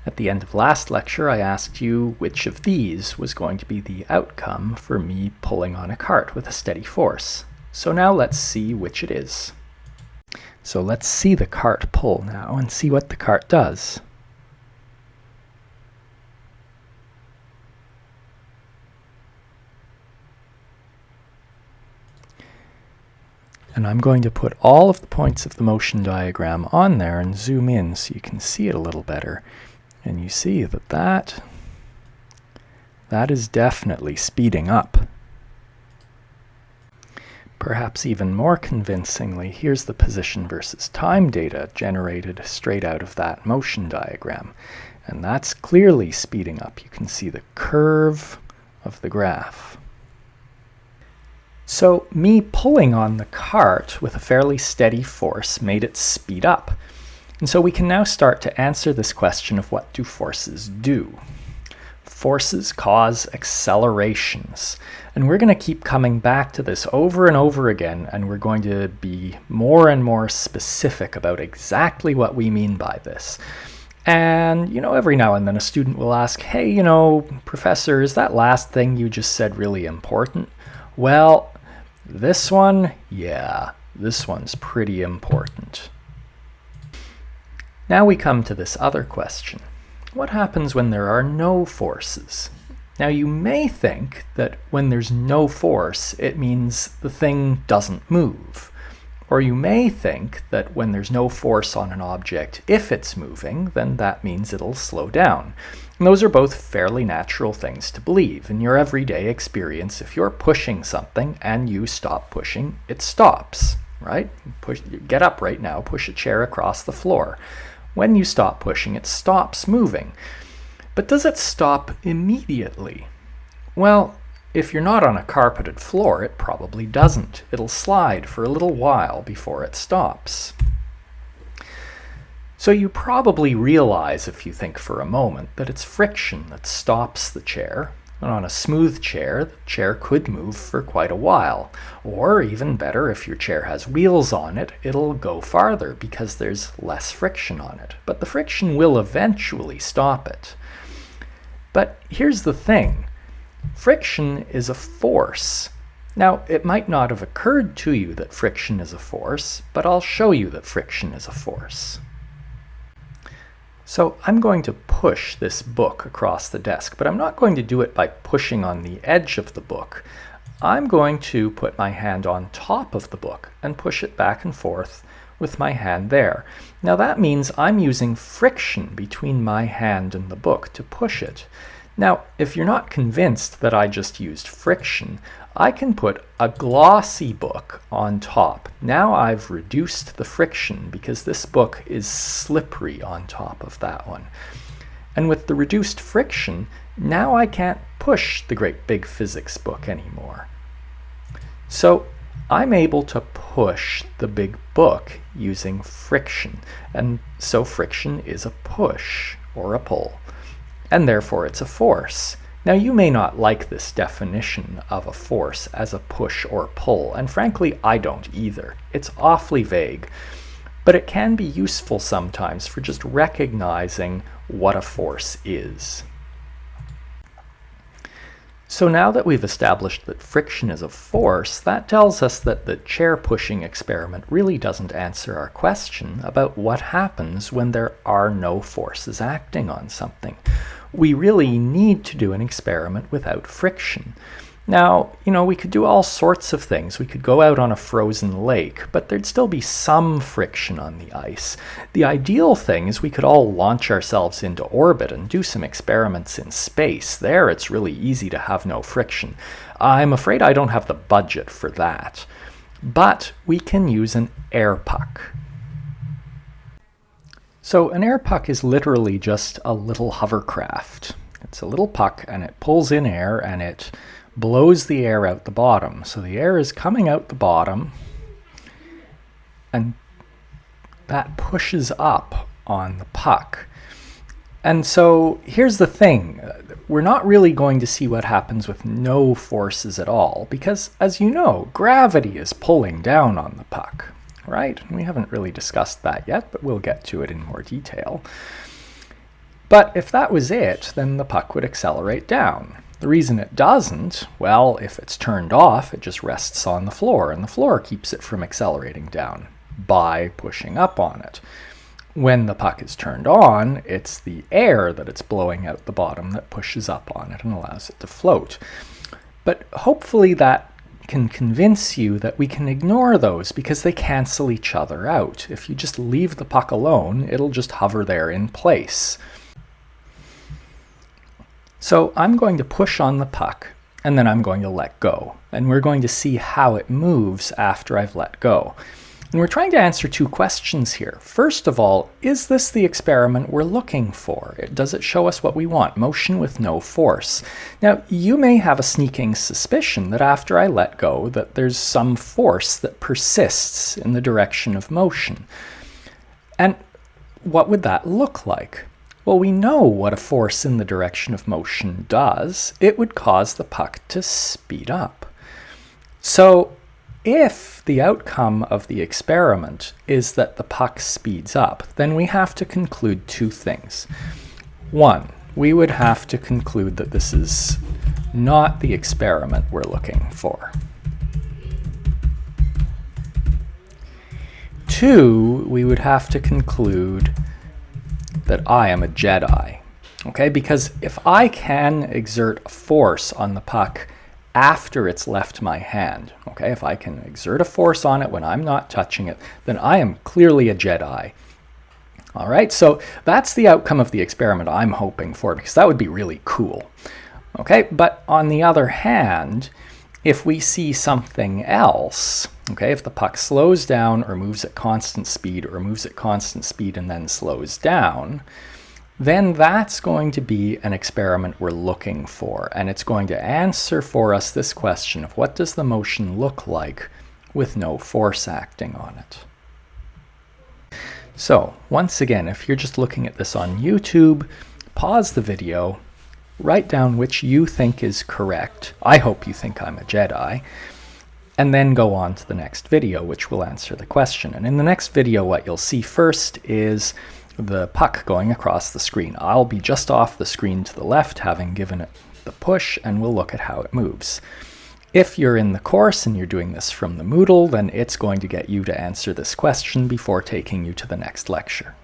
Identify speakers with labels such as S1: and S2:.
S1: At the end of last lecture, I asked you which of these was going to be the outcome for me pulling on a cart with a steady force. So now let's see which it is. So let's see the cart pull now and see what the cart does. And I'm going to put all of the points of the motion diagram on there and zoom in so you can see it a little better. And you see that is definitely speeding up. Perhaps even more convincingly, here's the position versus time data generated straight out of that motion diagram. And that's clearly speeding up. You can see the curve of the graph. So me pulling on the cart with a fairly steady force made it speed up. And so we can now start to answer this question of what do forces do. Forces cause accelerations. And we're going to keep coming back to this over and over again, and we're going to be more and more specific about exactly what we mean by this. And, every now and then a student will ask, hey, professor, is that last thing you just said really important? Well, this one, yeah, this one's pretty important. Now we come to this other question. What happens when there are no forces? Now you may think that when there's no force, it means the thing doesn't move. Or you may think that when there's no force on an object, if it's moving, then that means it'll slow down. And those are both fairly natural things to believe. In your everyday experience, if you're pushing something and you stop pushing, it stops, right? Get up right now, push a chair across the floor. When you stop pushing, it stops moving. But does it stop immediately? Well, if you're not on a carpeted floor, it probably doesn't. It'll slide for a little while before it stops. So you probably realize, if you think for a moment, that it's friction that stops the chair. And on a smooth chair, the chair could move for quite a while. Or even better, if your chair has wheels on it, it'll go farther because there's less friction on it. But the friction will eventually stop it. But here's the thing. Friction is a force. Now, it might not have occurred to you that friction is a force, but I'll show you that friction is a force. So I'm going to push this book across the desk, but I'm not going to do it by pushing on the edge of the book. I'm going to put my hand on top of the book and push it back and forth with my hand there. Now that means I'm using friction between my hand and the book to push it. Now, if you're not convinced that I just used friction, I can put a glossy book on top. Now I've reduced the friction because this book is slippery on top of that one. And with the reduced friction, now I can't push the great big physics book anymore. So I'm able to push the big book using friction. And so friction is a push or a pull. And therefore it's a force. Now you may not like this definition of a force as a push or pull, and frankly I don't either. It's awfully vague, but it can be useful sometimes for just recognizing what a force is. So now that we've established that friction is a force, that tells us that the chair pushing experiment really doesn't answer our question about what happens when there are no forces acting on something. We really need to do an experiment without friction. Now, we could do all sorts of things. We could go out on a frozen lake, but there'd still be some friction on the ice. The ideal thing is we could all launch ourselves into orbit and do some experiments in space. There, it's really easy to have no friction. I'm afraid I don't have the budget for that. But we can use an air puck. So an air puck is literally just a little hovercraft. It's a little puck and it pulls in air and it blows the air out the bottom. So the air is coming out the bottom and that pushes up on the puck. And so here's the thing. We're not really going to see what happens with no forces at all because, as you know, gravity is pulling down on the puck. Right? We haven't really discussed that yet, but we'll get to it in more detail. But if that was it, then the puck would accelerate down. The reason it doesn't, well, if it's turned off, it just rests on the floor, and the floor keeps it from accelerating down by pushing up on it. When the puck is turned on, it's the air that it's blowing out the bottom that pushes up on it and allows it to float. But hopefully that can convince you that we can ignore those because they cancel each other out. If you just leave the puck alone, it'll just hover there in place. So I'm going to push on the puck, and then I'm going to let go. And we're going to see how it moves after I've let go. And we're trying to answer two questions here. First of all, is this the experiment we're looking for? Does it show us what we want, motion with no force? Now, you may have a sneaking suspicion that after I let go, that there's some force that persists in the direction of motion. And what would that look like? Well, we know what a force in the direction of motion does. It would cause the puck to speed up. So if the outcome of the experiment is that the puck speeds up, then we have to conclude two things. One, we would have to conclude that this is not the experiment we're looking for. Two, we would have to conclude that I am a Jedi. Okay, because if I can exert a force on the puck after it's left my hand, okay, if I can exert a force on it when I'm not touching it, then I am clearly a Jedi. All right, so that's the outcome of the experiment I'm hoping for, because that would be really cool. Okay, but on the other hand, if we see something else, okay, if the puck slows down or moves at constant speed or moves at constant speed and then slows down, then that's going to be an experiment we're looking for. And it's going to answer for us this question of what does the motion look like with no force acting on it? So once again, if you're just looking at this on YouTube, pause the video, write down which you think is correct. I hope you think I'm a Jedi. And then go on to the next video, which will answer the question. And in the next video, what you'll see first is the puck going across the screen. I'll be just off the screen to the left, having given it the push, and we'll look at how it moves. If you're in the course and you're doing this from the Moodle, then it's going to get you to answer this question before taking you to the next lecture.